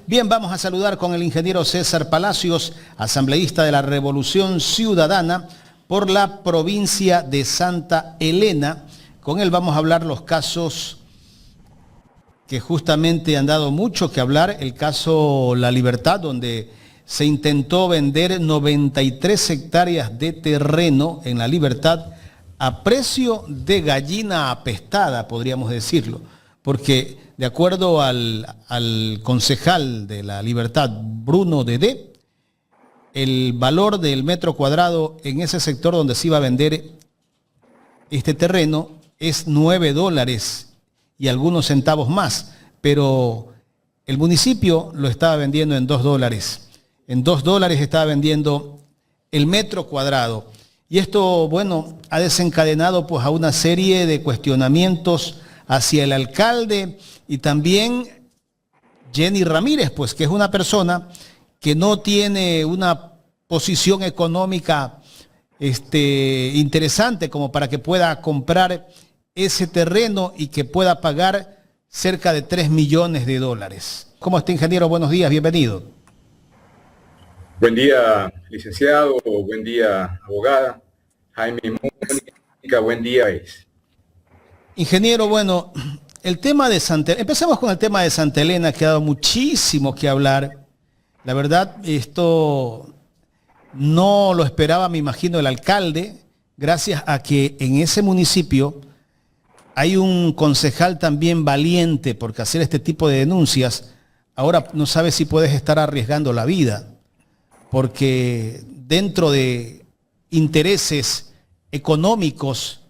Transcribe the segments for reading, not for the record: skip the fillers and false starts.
Bien, vamos a saludar con el ingeniero César Palacios, asambleísta de la Revolución Ciudadana por la provincia de Santa Elena. Con él vamos a hablar los casos que justamente han dado mucho que hablar. El caso La Libertad, donde se intentó vender 93 hectáreas de terreno en La Libertad a precio de gallina apestada, podríamos decirlo, porque de acuerdo al concejal de La Libertad, Bruno Dedé, el valor del metro cuadrado en ese sector donde se iba a vender este terreno es $9 y algunos centavos más, pero el municipio lo estaba vendiendo en $2. En $2 estaba vendiendo el metro cuadrado. Y esto, bueno, ha desencadenado pues a una serie de cuestionamientos hacia el alcalde y también Jenny Ramírez, pues que es una persona que no tiene una posición económica interesante como para que pueda comprar ese terreno y que pueda pagar cerca de $3 millones. ¿Cómo está, ingeniero? Buenos días, bienvenido. Buen día, licenciado, buen día, abogada. Jaime Mónica, buen día. Ingeniero, bueno, el tema de Santa Elena, empecemos con el tema de Santa Elena, que ha dado muchísimo que hablar. La verdad, esto no lo esperaba, me imagino, el alcalde, gracias a que en ese municipio hay un concejal también valiente, porque hacer este tipo de denuncias, ahora no sabes si puedes estar arriesgando la vida, porque dentro de intereses económicos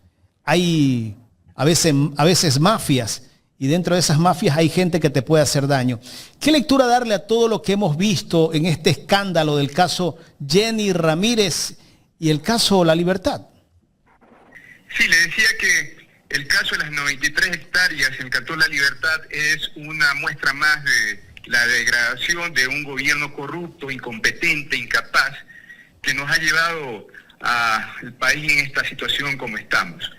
hay a veces mafias, y dentro de esas mafias hay gente que te puede hacer daño. ¿Qué lectura darle a todo lo que hemos visto en este escándalo del caso Jenny Ramírez y el caso La Libertad? Sí, le decía que el caso de las 93 hectáreas en Cantón La Libertad es una muestra más de la degradación de un gobierno corrupto, incompetente, incapaz, que nos ha llevado al país en esta situación como estamos.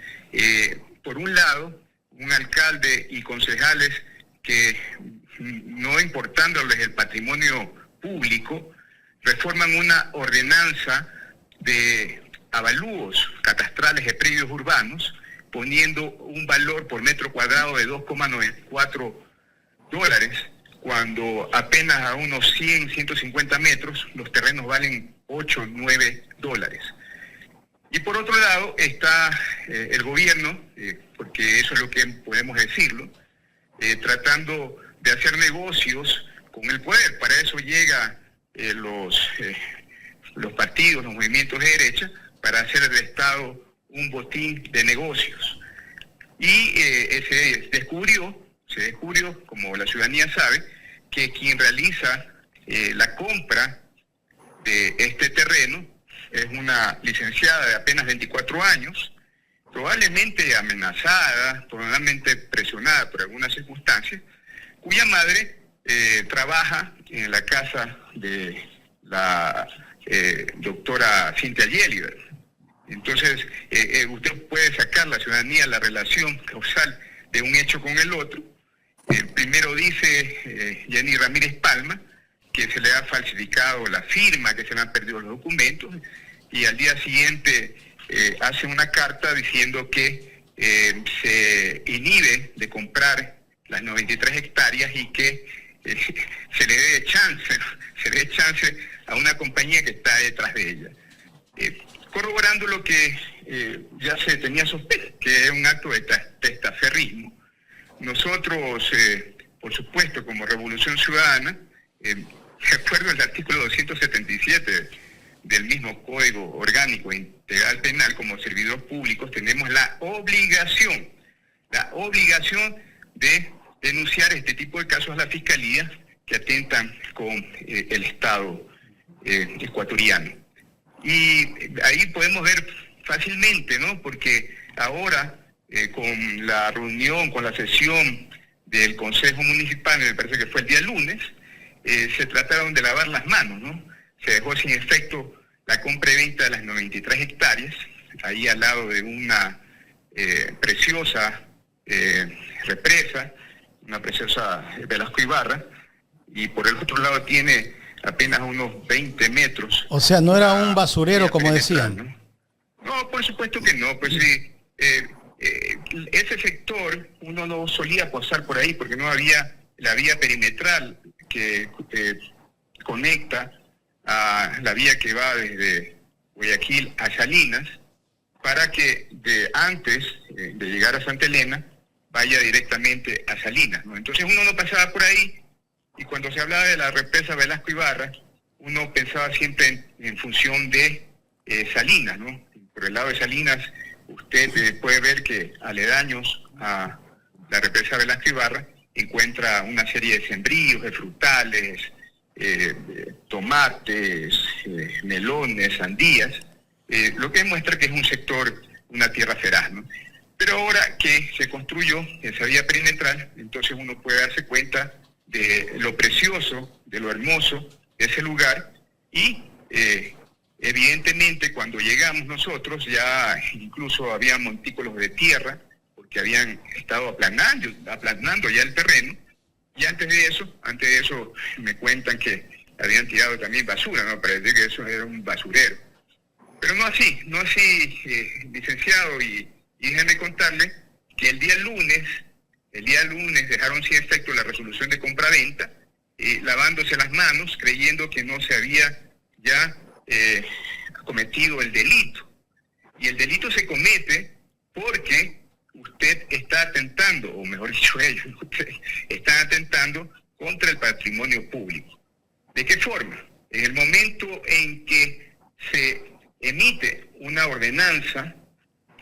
Por un lado, un alcalde y concejales que, no importándoles el patrimonio público, reforman una ordenanza de avalúos catastrales de predios urbanos, poniendo un valor por metro cuadrado de $2,94, cuando apenas a unos 100, 150 metros los terrenos valen $8, $9. Y por otro lado está el gobierno, porque eso es lo que podemos decirlo, tratando de hacer negocios con el poder. Para eso llegan los partidos, los movimientos de derecha, para hacer del Estado un botín de negocios. Y se descubrió, como la ciudadanía sabe, que quien realiza la compra de este terreno es una licenciada de apenas 24 años, probablemente amenazada, probablemente presionada por algunas circunstancias, cuya madre trabaja en la casa de la doctora Cintia Yeliber. Entonces, usted puede sacar la ciudadanía la relación causal de un hecho con el otro. Primero dice Jenny Ramírez Palma que se le ha falsificado la firma, que se le han perdido los documentos, y al día siguiente hace una carta diciendo que se inhibe de comprar las 93 hectáreas y que se le dé chance a una compañía que está detrás de ella. Corroborando lo que ya se tenía sospecha, que es un acto de testaferrismo. Nosotros, por supuesto, como Revolución Ciudadana, de acuerdo al artículo 277 del mismo Código Orgánico Integral Penal, como servidores públicos, tenemos la obligación de denunciar este tipo de casos a la Fiscalía que atentan con el Estado ecuatoriano. Y ahí podemos ver fácilmente, ¿no? Porque ahora, con la reunión, con la sesión del Consejo Municipal, me parece que fue el día lunes, se trataron de lavar las manos, ¿no? Se dejó sin efecto la compra y venta de las 93 hectáreas, ahí al lado de una preciosa represa, una preciosa Velasco Ibarra, y por el otro lado tiene apenas unos 20 metros. O sea, no era un basurero como perimetral, decían. No, por supuesto que no, pues sí. Ese sector uno no solía pasar por ahí porque no había la vía perimetral que conecta a la vía que va desde Guayaquil a Salinas, para que antes de llegar a Santa Elena vaya directamente a Salinas, ¿no? Entonces uno no pasaba por ahí, y cuando se hablaba de la represa Velasco Ibarra, uno pensaba siempre en función de Salinas, ¿no? Por el lado de Salinas, usted puede ver que aledaños a la represa Velasco Ibarra encuentra una serie de sembríos, de frutales, tomates, melones, sandías, lo que demuestra que es un sector, una tierra feraz, ¿no? Pero ahora que se construyó esa vía perimetral, entonces uno puede darse cuenta de lo precioso, de lo hermoso de ese lugar, y evidentemente cuando llegamos nosotros ya incluso había montículos de tierra, porque habían estado aplanando ya el terreno, y antes de eso me cuentan que habían tirado también basura, ¿no? Para decir que eso era un basurero. Pero no así, licenciado, y déjeme contarle que el día lunes dejaron sin efecto la resolución de compraventa, lavándose las manos, creyendo que no se había ya cometido el delito. Y el delito se comete porque usted está atentando, o mejor dicho ellos, están atentando contra el patrimonio público. ¿De qué forma? En el momento en que se emite una ordenanza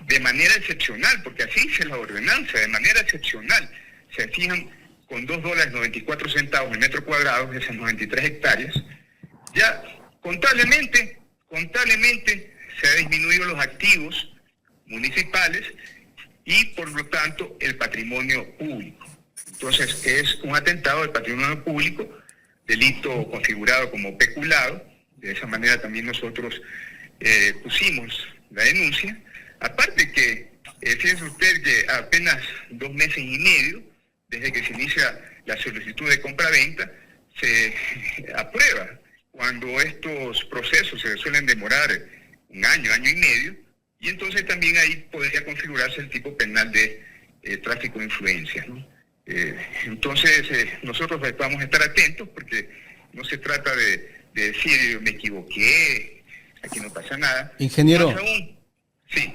de manera excepcional, porque así dice la ordenanza, de manera excepcional, se fijan con $2.94 el metro cuadrado de esas 93 hectáreas, ya contablemente se han disminuido los activos municipales y por lo tanto el patrimonio público. Entonces es un atentado del patrimonio público, delito configurado como peculado. De esa manera también nosotros pusimos la denuncia. Aparte que, fíjense usted que apenas 2 meses y medio desde que se inicia la solicitud de compraventa, se aprueba, cuando estos procesos se suelen demorar un año y medio, y entonces también ahí podría configurarse el tipo penal de tráfico de influencias, ¿no? Entonces nosotros vamos a estar atentos, porque no se trata de decir me equivoqué, aquí no pasa nada. Ingeniero, sí.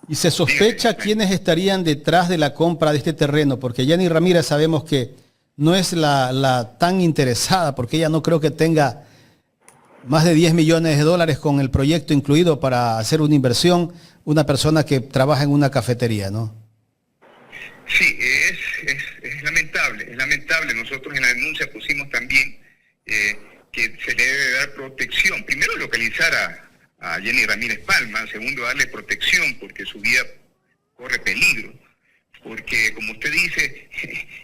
¿Y se sospecha quiénes estarían detrás de la compra de este terreno? Porque Jenny Ramírez sabemos que no es la tan interesada, porque ella no creo que tenga más de $10 millones con el proyecto incluido para hacer una inversión, una persona que trabaja en una cafetería, ¿no? Sí, es lamentable. Nosotros en la denuncia pusimos también que se le debe dar protección. Primero, localizar a Jenny Ramírez Palma. Segundo, darle protección porque su vida corre peligro. Porque, como usted dice,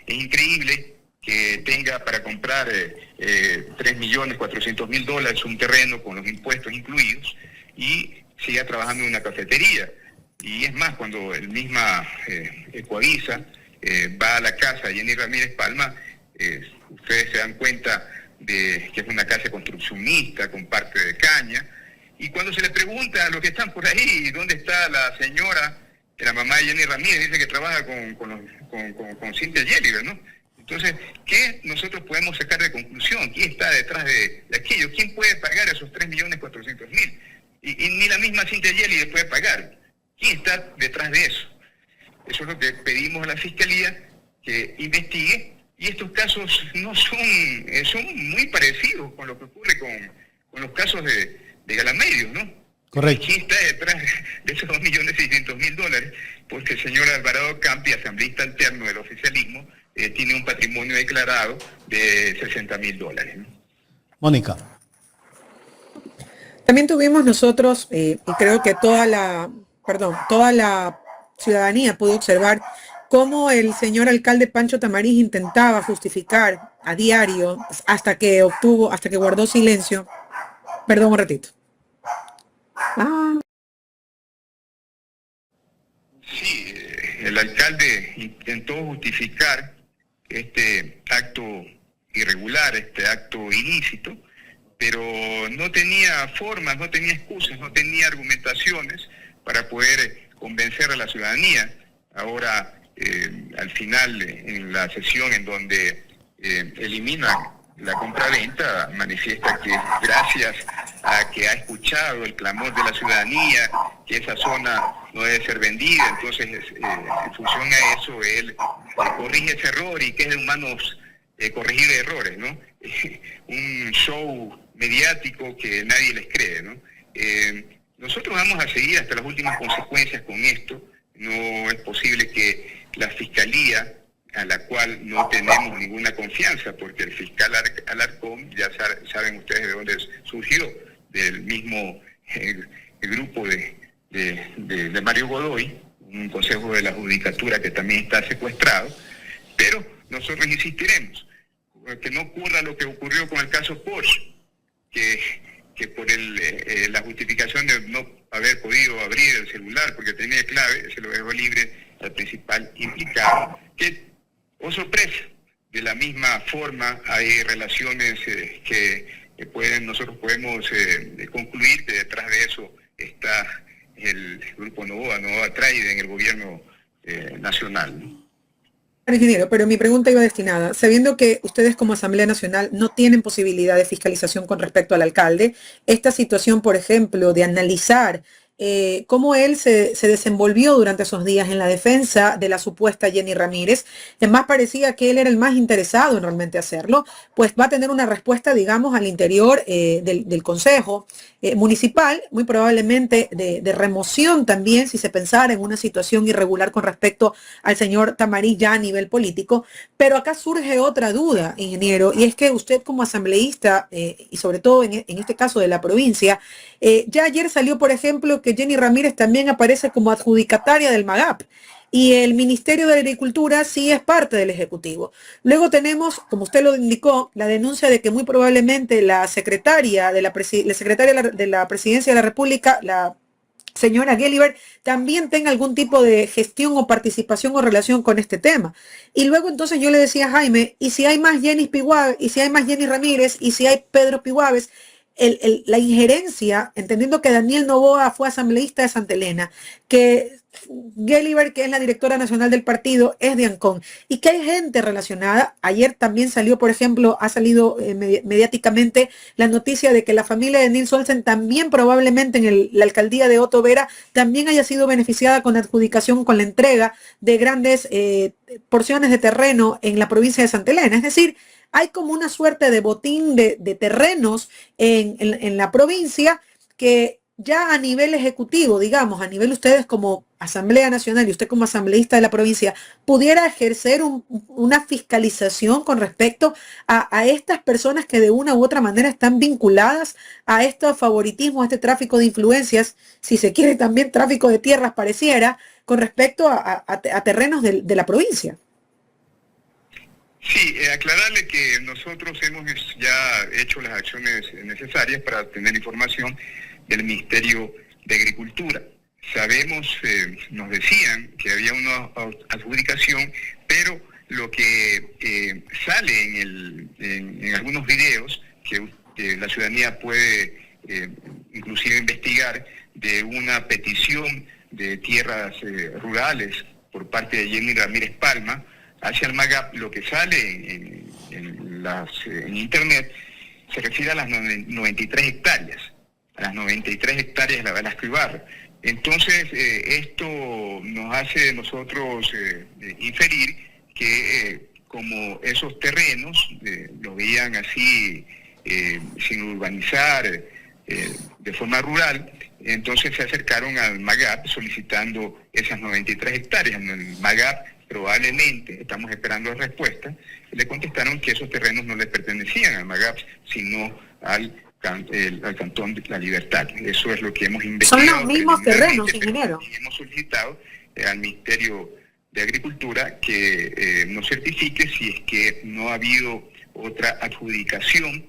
es increíble que tenga para comprar $3.400.000 un terreno con los impuestos incluidos y siga trabajando en una cafetería. Y es más, cuando el misma Ecoavisa va a la casa de Jenny Ramírez Palma, ustedes se dan cuenta de que es una casa construccionista con parte de caña, y cuando se le pregunta a los que están por ahí dónde está la señora, que la mamá de Jenny Ramírez dice que trabaja con Cintia Yeliver, ¿no? Entonces, ¿qué nosotros podemos sacar de conclusión? ¿Quién está detrás de aquello? ¿Quién puede pagar esos $3.400.000? Y ni la misma Cintia Yeliver puede pagar. ¿Quién está detrás de eso? Eso es lo que pedimos a la Fiscalía, que investigue, y estos casos no son muy parecidos con lo que ocurre con los casos de Galamedios, ¿no? Correcto. ¿Quién está detrás de esos $2.600.000? Porque el señor Alvarado Campi, asambleísta alterno del oficialismo, tiene un patrimonio declarado de $60.000, ¿no? Mónica. También tuvimos nosotros, y creo que toda la ciudadanía pudo observar cómo el señor alcalde Pancho Tamariz intentaba justificar a diario hasta que guardó silencio. Perdón un ratito. Sí, el alcalde intentó justificar este acto irregular, este acto ilícito, pero no tenía formas, no tenía excusas, no tenía argumentaciones para poder convencer a la ciudadanía. Ahora, al final, en la sesión en donde eliminan la compraventa, manifiesta que gracias a que ha escuchado el clamor de la ciudadanía, que esa zona no debe ser vendida, entonces en función a eso él corrige ese error, y que es de humanos corregir errores, ¿no? Un show mediático que nadie les cree, ¿no? Nosotros vamos a seguir hasta las últimas consecuencias con esto. No es posible que la Fiscalía, a la cual no tenemos ninguna confianza, porque el fiscal Alarcón, ya saben ustedes de dónde surgió, del mismo el grupo de Mario Godoy, un consejo de la judicatura que también está secuestrado, pero nosotros insistiremos que no ocurra lo que ocurrió con el caso Porsche, que por la justificación de no haber podido abrir el celular porque tenía clave, se lo dejó libre al principal implicado, que, oh sorpresa, de la misma forma hay relaciones que nosotros podemos concluir que detrás de eso está el grupo Novoa Trade en el gobierno nacional, ¿no? Ingeniero, pero mi pregunta iba destinada, sabiendo que ustedes como Asamblea Nacional no tienen posibilidad de fiscalización con respecto al alcalde, esta situación, por ejemplo, de analizar cómo él se desenvolvió durante esos días en la defensa de la supuesta Jenny Ramírez, además parecía que él era el más interesado en realmente hacerlo, pues va a tener una respuesta, digamos, al interior del Consejo Municipal, muy probablemente de remoción también, si se pensara en una situación irregular con respecto al señor Tamariz ya a nivel político. Pero acá surge otra duda, ingeniero, y es que usted como asambleísta, y sobre todo en este caso de la provincia, ya ayer salió, por ejemplo, que Jenny Ramírez también aparece como adjudicataria del MAGAP, y el Ministerio de Agricultura sí es parte del Ejecutivo. Luego tenemos, como usted lo indicó, la denuncia de que muy probablemente la secretaria de la Presidencia de la República, la señora Gelibert, también tenga algún tipo de gestión o participación o relación con este tema. Y luego entonces yo le decía a Jaime, y si hay más Jenny Pihuave, y si hay más Jenny Ramírez, y si hay Pedro Pihuaves, la injerencia, entendiendo que Daniel Novoa fue asambleísta de Santa Elena, que Gelibert, que es la directora nacional del partido, es de Ancón, y que hay gente relacionada. Ayer también salió, por ejemplo, ha salido mediáticamente la noticia de que la familia de Nils Olsen también probablemente en la alcaldía de Otto Vera también haya sido beneficiada con adjudicación, con la entrega de grandes porciones de terreno en la provincia de Santa Elena. Es decir, hay como una suerte de botín de terrenos en la provincia que ya a nivel ejecutivo, digamos, a nivel ustedes como Asamblea Nacional y usted como asambleísta de la provincia, pudiera ejercer una fiscalización con respecto a estas personas que de una u otra manera están vinculadas a este favoritismo, a este tráfico de influencias, si se quiere también tráfico de tierras pareciera, con respecto a terrenos de la provincia. Sí, aclararle que nosotros hemos ya hecho las acciones necesarias para obtener información del Ministerio de Agricultura. Sabemos, nos decían que había una adjudicación, pero lo que sale en algunos videos que la ciudadanía puede inclusive investigar, de una petición de tierras rurales por parte de Jenny Ramírez Palma hacia el MAGAP, lo que sale en internet se refiere a las 93 hectáreas, a las 93 hectáreas de las Ibarra. Entonces, esto nos hace nosotros inferir que como esos terrenos los veían así, sin urbanizar, de forma rural, entonces se acercaron al MAGAP solicitando esas 93 hectáreas. En el MAGAP probablemente, estamos esperando respuesta, le contestaron que esos terrenos no le pertenecían al MAGAP, sino al Cantón de la Libertad. Eso es lo que hemos investigado. Son los mismos terrenos, ingeniero. Hemos solicitado al Ministerio de Agricultura que nos certifique si es que no ha habido otra adjudicación,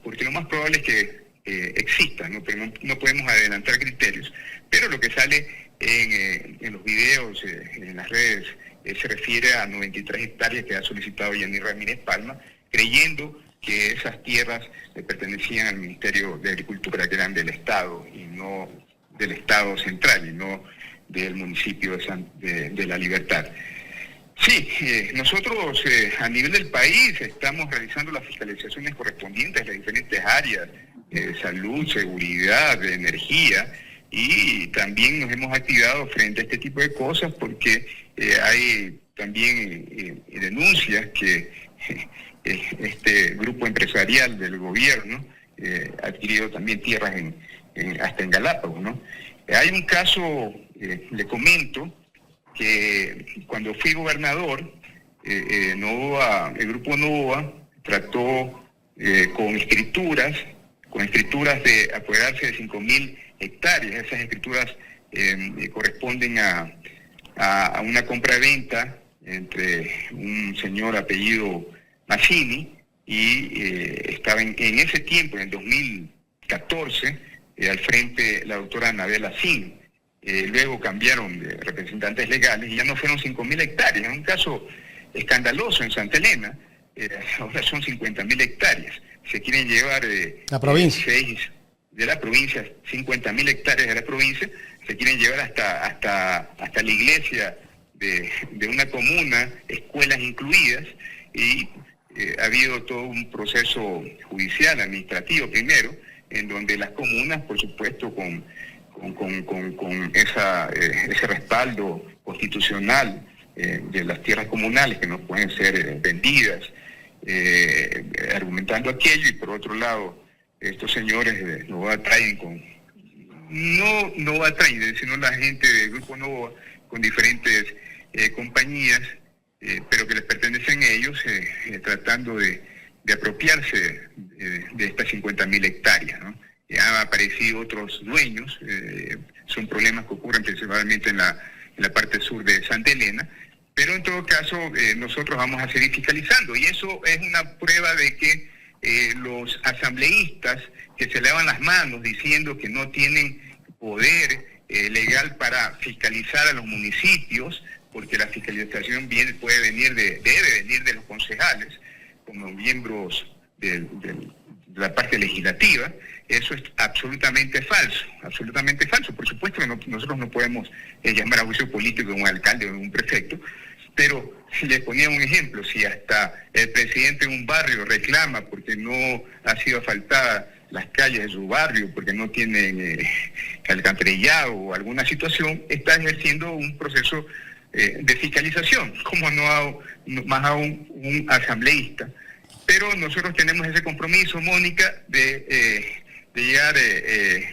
porque lo más probable es que exista, ¿no? Pero no podemos adelantar criterios. Pero lo que sale en los videos, en las redes, se refiere a 93 hectáreas que ha solicitado Jenny Ramírez Palma, creyendo que esas tierras le pertenecían al Ministerio de Agricultura, que eran del Estado, y no del Estado central, y no del municipio de La Libertad. Sí, nosotros a nivel del país estamos realizando las fiscalizaciones correspondientes en las diferentes áreas, salud, seguridad, energía, y también nos hemos activado frente a este tipo de cosas porque hay también denuncias que este grupo empresarial del gobierno ha adquirido también tierras hasta en Galápagos, ¿no? Hay un caso, le comento, que cuando fui gobernador, el grupo Novoa trató con escrituras de apoderarse de 5.000 hectáreas. Esas escrituras corresponden a una compra-venta entre un señor apellido Massini y estaba en ese tiempo, en el 2014, al frente la doctora Anabela Sin. Luego cambiaron de representantes legales y ya no fueron 5.000 hectáreas. Es un caso escandaloso en Santa Elena. Ahora son 50.000 hectáreas. Se quieren llevar la provincia. 6 de la provincia, 50.000 hectáreas de la provincia, se quieren llevar hasta la iglesia de una comuna, escuelas incluidas, y ha habido todo un proceso judicial, administrativo primero, en donde las comunas, por supuesto, con ese respaldo constitucional de las tierras comunales que no pueden ser vendidas, argumentando aquello, y por otro lado estos señores Novoa traen sino la gente del grupo Novoa con diferentes compañías, pero que les pertenecen a ellos, tratando de apropiarse de estas 50.000 hectáreas, ¿no? Ya han aparecido otros dueños, son problemas que ocurren principalmente en la parte sur de Santa Elena, pero en todo caso nosotros vamos a seguir fiscalizando, y eso es una prueba de que los asambleístas que se lavan las manos diciendo que no tienen poder legal para fiscalizar a los municipios, porque la fiscalización debe venir de los concejales como miembros de la parte legislativa. Eso es absolutamente falso. Por supuesto que nosotros no podemos llamar a juicio político a un alcalde o a un prefecto, pero si les ponía un ejemplo, si hasta el presidente de un barrio reclama porque no ha sido asfaltada las calles de su barrio, porque no tienen alcantarillado o alguna situación, está ejerciendo un proceso de fiscalización, como más aún un asambleísta. Pero nosotros tenemos ese compromiso, Mónica, de llegar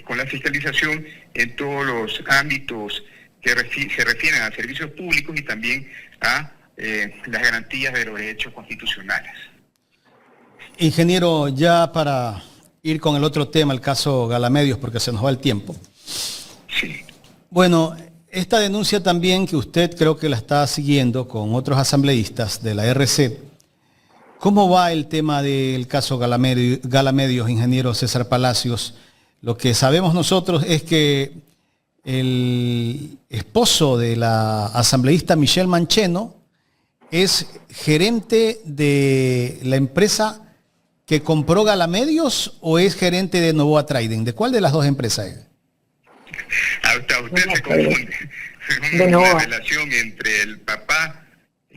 con la fiscalización en todos los ámbitos que se refieren a servicios públicos y también a las garantías de los derechos constitucionales. Ingeniero, ya para ir con el otro tema, el caso Galamedios, porque se nos va el tiempo. Sí. Bueno, esta denuncia también que usted creo que la está siguiendo con otros asambleístas de la RC. ¿Cómo va el tema del caso Galamedios, ingeniero César Palacios? Lo que sabemos nosotros es que el esposo de la asambleísta Michelle Mancheno es gerente de la empresa que compró Galamedios, o es gerente de Novoa Trading. ¿De cuál de las dos empresas es? Hasta usted se confunde. Una relación entre el papá,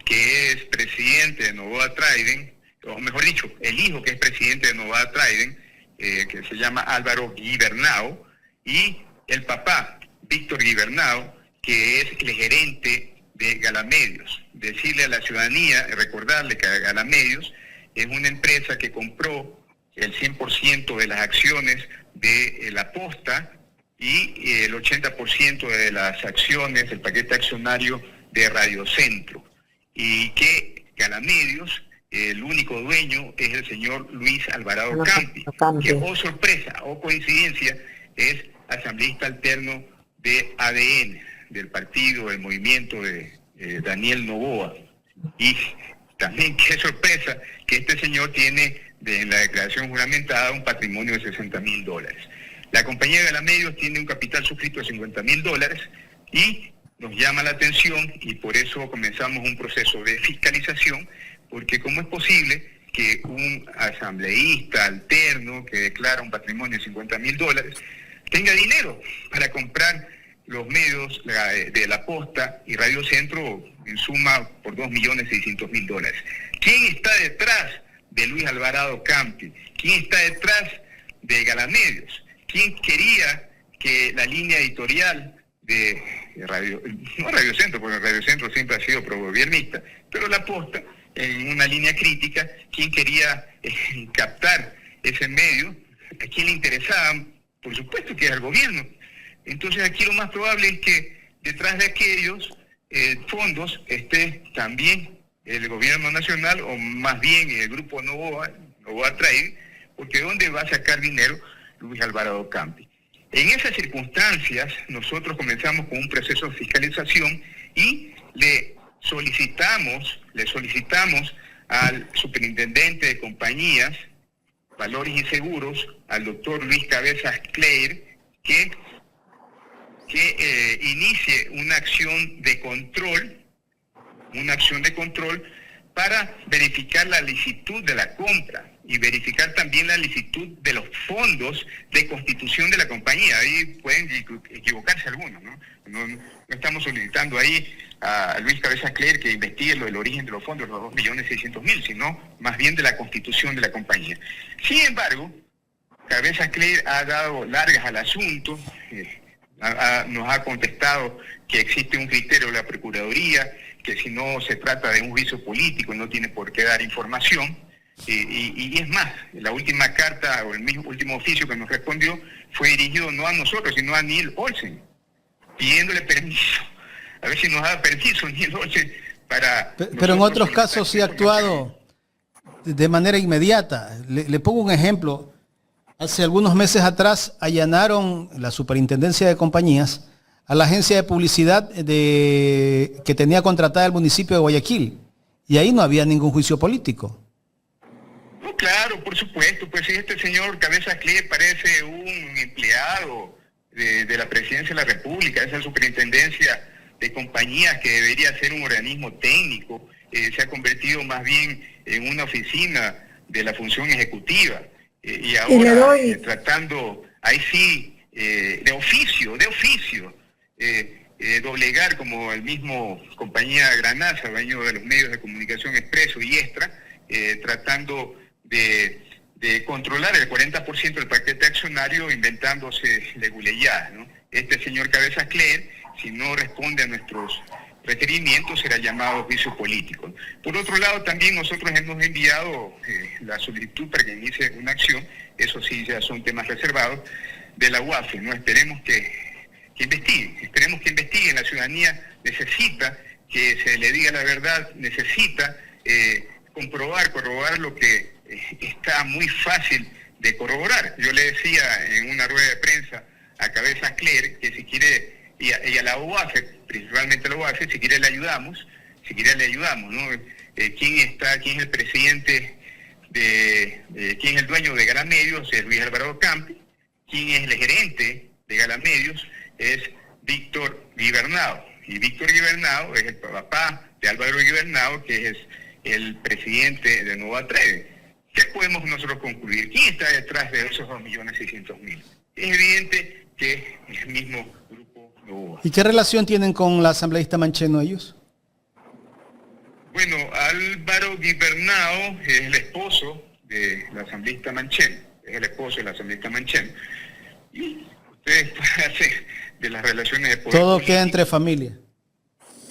que es presidente de Novoa Trading, o mejor dicho, el hijo que es presidente de Novoa Trading, que se llama Álvaro Guibernau, y el papá, Víctor Guibernau, que es el gerente de Galamedios. Decirle a la ciudadanía, recordarle que Galamedios es una empresa que compró el 100% de las acciones de la Posta y el 80% de las acciones del paquete accionario de Radio Centro, y que Galamedios, el único dueño, es el señor Luis Alvarado Campi, que, oh sorpresa, oh coincidencia, es asambleísta alterno de ADN, del partido, del movimiento de Daniel Novoa. Y también, qué sorpresa, que este señor tiene en la declaración juramentada un patrimonio de $60.000. La compañía de Galamedios tiene un capital suscrito de $50.000 y nos llama la atención, y por eso comenzamos un proceso de fiscalización, porque cómo es posible que un asambleísta alterno que declara un patrimonio de $50.000 tenga dinero para comprar los medios de La Posta y Radio Centro en suma por $2.600.000. ¿Quién está detrás de Luis Alvarado Campi? ¿Quién está detrás de Galamedios? ¿Quién quería que la línea editorial de Radio, no Radio Centro, porque Radio Centro siempre ha sido pro-gobiernista, pero La Posta, en una línea crítica, quién quería captar ese medio? ¿A quién le interesaba? Por supuesto que es al gobierno. Entonces aquí lo más probable es que detrás de aquellos fondos esté también el gobierno nacional, o más bien el grupo Novoa Trade, porque ¿dónde va a sacar dinero Luis Alvarado Campi? En esas circunstancias nosotros comenzamos con un proceso de fiscalización y le solicitamos al superintendente de compañías, valores y seguros, al doctor Luis Cabezas Clair, que inicie una acción de control para verificar la licitud de la compra y verificar también la licitud de los fondos de constitución de la compañía. Ahí pueden equivocarse algunos, ¿no? No estamos solicitando ahí a Luis Cabezas Clair que investigue el origen de los fondos, los 2.600.000, sino más bien de la constitución de la compañía. Sin embargo, Cabezas Clair ha dado largas al asunto, nos ha contestado que existe un criterio de la Procuraduría, que si no se trata de un juicio político no tiene por qué dar información, y es más, la última carta o el mismo último oficio que nos respondió fue dirigido no a nosotros, sino a Neil Olsen, pidiéndole permiso, a ver si nos da permiso Neil Olsen para... Pero en otros casos sí ha actuado de manera inmediata. Le pongo un ejemplo. Hace algunos meses atrás allanaron la Superintendencia de Compañías a la agencia de publicidad que tenía contratada el municipio de Guayaquil, y ahí no había ningún juicio político. No, claro, por supuesto, pues este señor Cabezas Clair parece un empleado de la Presidencia de la República, esa superintendencia de compañías que debería ser un organismo técnico, se ha convertido más bien en una oficina de la función ejecutiva, y ahora tratando, ahí sí, de oficio, doblegar, como el mismo compañía Granaza, dueño de los medios de comunicación Expreso y Extra, tratando de controlar el 40% del paquete accionario, inventándose leguleyadas, ¿no? Este señor Cabezas Clair, si no responde a nuestros requerimientos, será llamado juicio político. Por otro lado, también nosotros hemos enviado la solicitud para que inicie una acción, eso sí ya son temas reservados, de la UAFE, ¿no? Esperemos que investiguen, la ciudadanía necesita que se le diga la verdad, necesita corroborar lo que está muy fácil de corroborar. Yo le decía en una rueda de prensa a Cabezas Clair que si quiere, y a la UAFE, principalmente a la UAFE, si quiere le ayudamos, ¿no? ¿Quién es el presidente quién es el dueño de Galamedios? Es Luis Alvarado Campi. ¿Quién es el gerente de Galamedios? Es Víctor Guibernau. Y Víctor Guibernau es el papá de Álvaro Guibernau, que es el presidente de Novoa Trade. ¿Qué podemos nosotros concluir? ¿Quién está detrás de esos 2.600.000? Es evidente que es el mismo grupo Novoa. ¿Y qué relación tienen con la asambleísta Mancheno ellos? Bueno, Álvaro Guibernau es el esposo de la asambleísta Mancheno. Y ustedes pueden hacer de las relaciones de poder. Todo queda entre familia.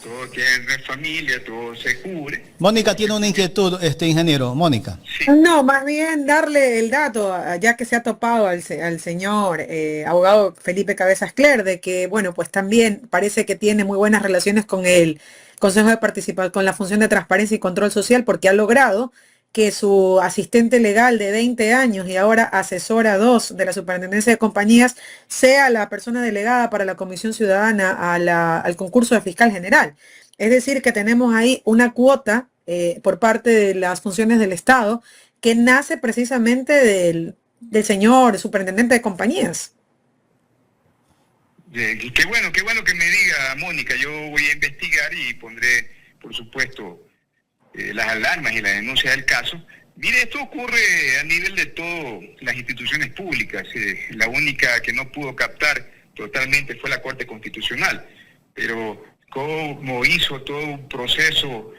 Todo queda entre familia, todo se cubre. Mónica tiene una inquietud, ingeniero. Mónica. Sí. No, más bien darle el dato, ya que se ha topado al señor abogado Felipe Cabezas Clair, de que, bueno, pues también parece que tiene muy buenas relaciones con el Consejo de Participación, con la Función de Transparencia y Control Social, porque ha logrado que su asistente legal de 20 años y ahora asesora 2 de la Superintendencia de Compañías sea la persona delegada para la Comisión Ciudadana al concurso de fiscal general. Es decir, que tenemos ahí una cuota por parte de las funciones del Estado que nace precisamente del señor superintendente de compañías. Qué bueno que me diga, Mónica. Yo voy a investigar y pondré, por supuesto, las alarmas y la denuncia del caso Mire, esto ocurre a nivel de todas las instituciones públicas. La única que no pudo captar totalmente fue la Corte Constitucional, pero como hizo todo un proceso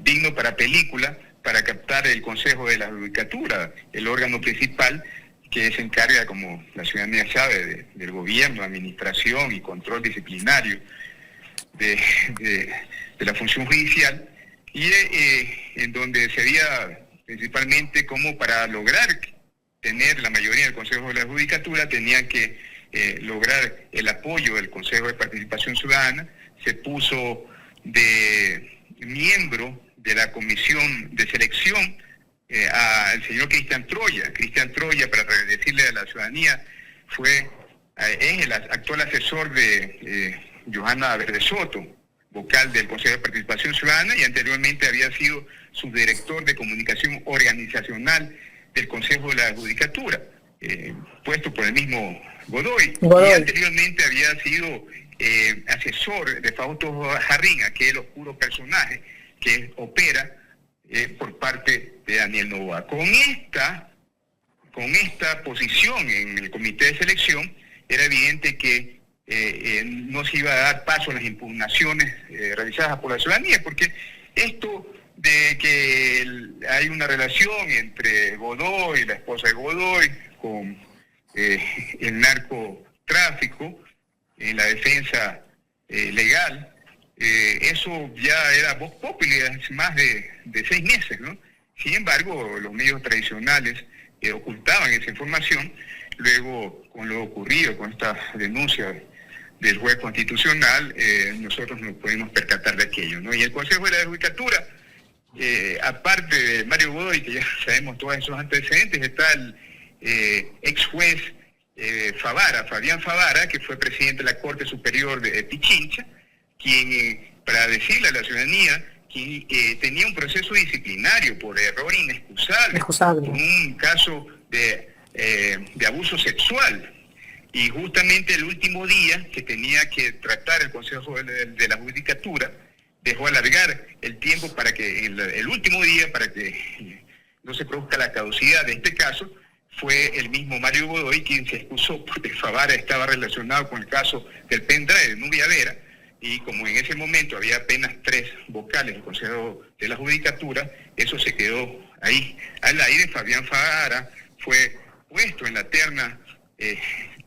digno para película para captar el Consejo de la Judicatura, el órgano principal que se encarga, como la ciudadanía sabe, del gobierno, administración y control disciplinario de la función judicial, y en donde sería principalmente como para lograr tener la mayoría del Consejo de la Judicatura tenían que lograr el apoyo del Consejo de Participación Ciudadana. Se puso de miembro de la comisión de selección al señor Cristian Troya. Cristian Troya, para decirle a la ciudadanía, es el actual asesor de Johanna Verde Soto, vocal del Consejo de Participación Ciudadana, y anteriormente había sido subdirector de comunicación organizacional del Consejo de la Judicatura, puesto por el mismo Godoy. Y anteriormente había sido asesor de Fausto Jarrín, aquel oscuro personaje que opera por parte de Daniel Noboa. Con esta posición en el comité de selección, era evidente que no se iba a dar paso a las impugnaciones realizadas por la ciudadanía, porque esto de que hay una relación entre Godoy, la esposa de Godoy, con el narcotráfico en la defensa legal, eso ya era vox populi hace más de 6 meses, ¿no? Sin embargo, los medios tradicionales ocultaban esa información. Luego, con lo ocurrido, con esta denuncia del juez constitucional, nosotros nos podemos percatar de aquello, ¿no? Y el Consejo de la Judicatura, aparte de Mario Godoy, que ya sabemos todos esos antecedentes, está el ex juez Fabián Favara, que fue presidente de la Corte Superior de Pichincha, quien, para decirle a la ciudadanía, quien tenía un proceso disciplinario por error inexcusable, por un caso de abuso sexual. Y justamente el último día que tenía que tratar el Consejo de la Judicatura, dejó alargar el tiempo para que, el último día, para que no se produzca la caducidad de este caso, fue el mismo Mario Godoy quien se excusó porque Favara estaba relacionado con el caso del pendrive de Nubia Vera, y como en ese momento había apenas 3 vocales del Consejo de la Judicatura, eso se quedó ahí al aire. Fabián Favara fue puesto en la terna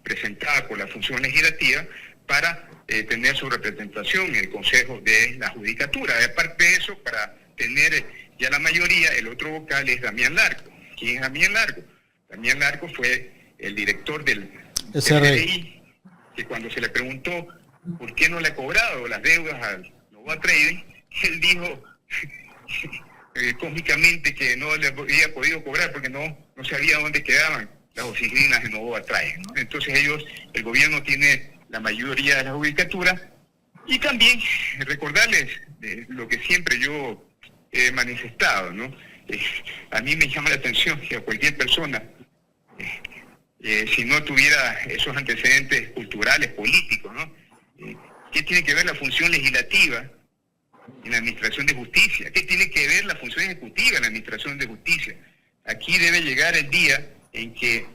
presentada por la función legislativa para tener su representación en el Consejo de la Judicatura. Aparte de eso, para tener ya la mayoría, el otro vocal es Damián Larco. ¿Quién es Damián Larco? Damián Larco fue el director del SRI, que cuando se le preguntó por qué no le ha cobrado las deudas al Noboa Trading, él dijo cómicamente que no le había podido cobrar porque no sabía dónde quedaban las oficinas de Noboa Trading, ¿no? Entonces el gobierno tiene la mayoría de la judicatura. Y también recordarles lo que siempre yo he manifestado, ¿no? A mí me llama la atención que a cualquier persona, si no tuviera esos antecedentes culturales, políticos, ¿no? ¿Qué tiene que ver la función legislativa en la administración de justicia? ¿Qué tiene que ver la función ejecutiva en la administración de justicia? Aquí debe llegar el día en que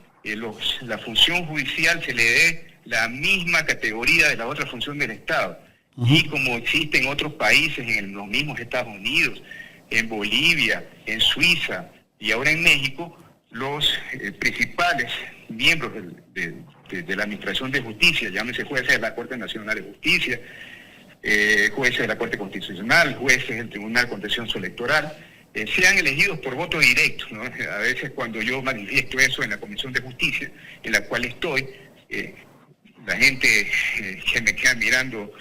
la función judicial se le dé la misma categoría de la otra función del Estado. Y como existe en otros países, en los mismos Estados Unidos, en Bolivia, en Suiza y ahora en México, los principales miembros de la Administración de Justicia, llámese jueces de la Corte Nacional de Justicia, jueces de la Corte Constitucional, jueces del Tribunal Contencioso Electoral, sean elegidos por voto directo, ¿no? A veces cuando yo manifiesto eso en la Comisión de Justicia, en la cual estoy, la gente se me queda mirando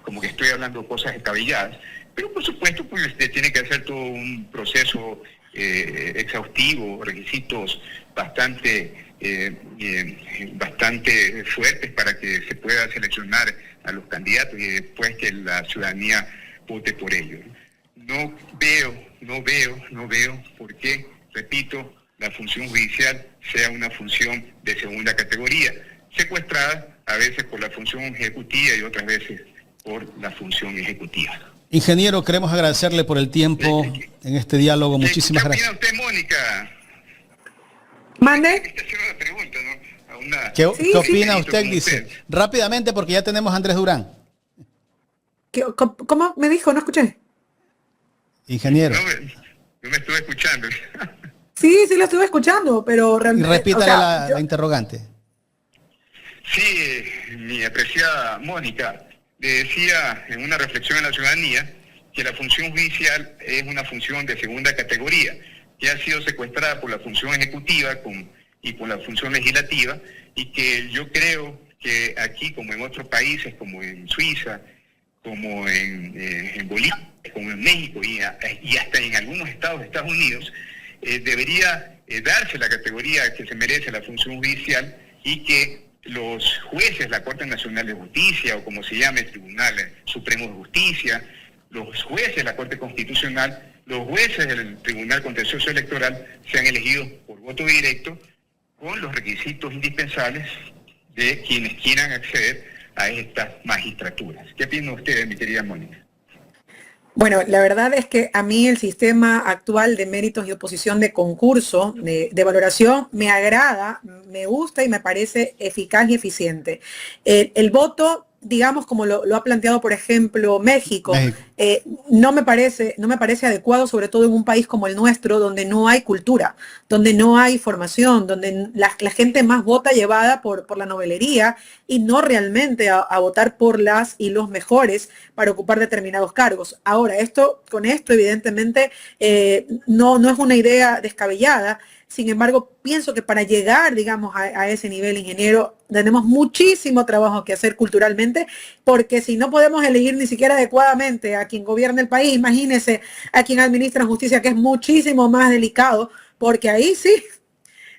como que estoy hablando cosas descabelladas, pero por supuesto pues tiene que hacer todo un proceso exhaustivo, requisitos bastante fuertes para que se pueda seleccionar a los candidatos y después que la ciudadanía vote por ellos. No veo por qué, repito, la función judicial sea una función de segunda categoría, secuestrada a veces por la función ejecutiva y otras veces por la función ejecutiva. Ingeniero, queremos agradecerle por el tiempo en este diálogo. Muchísimas gracias. ¿Qué opina usted, Mónica? ¿Mande? Esta es una pregunta, ¿no? ¿Qué opina usted? Como Dice, usted. rápidamente porque ya tenemos a Andrés Durán. ¿Cómo me dijo? No escuché. Ingeniero. No me estuve escuchando. Sí, lo estuve escuchando, pero Y realmente... repítale la interrogante. Sí, mi apreciada Mónica, le decía en una reflexión a la ciudadanía que la función judicial es una función de segunda categoría, que ha sido secuestrada por la función ejecutiva y por la función legislativa, y que yo creo que aquí, como en otros países, como en Suiza, como en Bolivia, como en México y hasta en algunos estados de Estados Unidos, debería darse la categoría que se merece la función judicial, y que los jueces, la Corte Nacional de Justicia, o como se llame, el Tribunal Supremo de Justicia, los jueces de la Corte Constitucional, los jueces del Tribunal Contencioso Electoral, sean elegidos por voto directo con los requisitos indispensables de quienes quieran acceder a estas magistraturas. ¿Qué opina usted, mi querida Mónica? Bueno, la verdad es que a mí el sistema actual de méritos y oposición de concurso, de valoración, me agrada, me gusta y me parece eficaz y eficiente. El voto, digamos, como lo ha planteado, por ejemplo, México. No me parece adecuado, sobre todo en un país como el nuestro, donde no hay cultura, donde no hay formación, donde la gente más vota llevada por la novelería y no realmente a votar por las y los mejores para ocupar determinados cargos. Ahora, con esto evidentemente no es una idea descabellada. Sin embargo, pienso que para llegar, digamos, a ese nivel, ingeniero, tenemos muchísimo trabajo que hacer culturalmente, porque si no podemos elegir ni siquiera adecuadamente a quien gobierna el país, imagínese a quien administra justicia, que es muchísimo más delicado, porque ahí sí,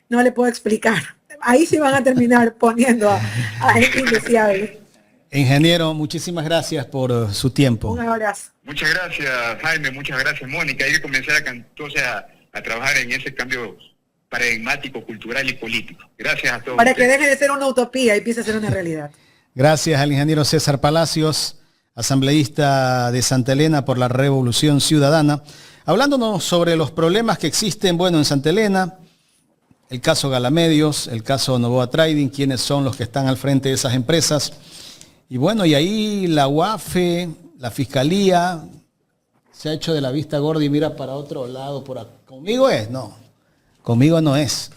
no le puedo explicar. Ahí sí van a terminar poniendo a gente indeseable. Ingeniero, muchísimas gracias por su tiempo. Un abrazo. Muchas gracias, Jaime, muchas gracias, Mónica. Hay que comenzar entonces a trabajar en ese cambio paradigmático, cultural y político. Gracias a todos. Para que deje de ser una utopía y empiece a ser una realidad. Gracias al ingeniero César Palacios, asambleísta de Santa Elena por la Revolución Ciudadana, hablándonos sobre los problemas que existen, bueno, en Santa Elena, el caso Galamedios, el caso Novoa Trading, quiénes son los que están al frente de esas empresas. Y bueno, y ahí la UAFE, la Fiscalía, se ha hecho de la vista gorda y mira para otro lado. Conmigo es, no. Conmigo no es.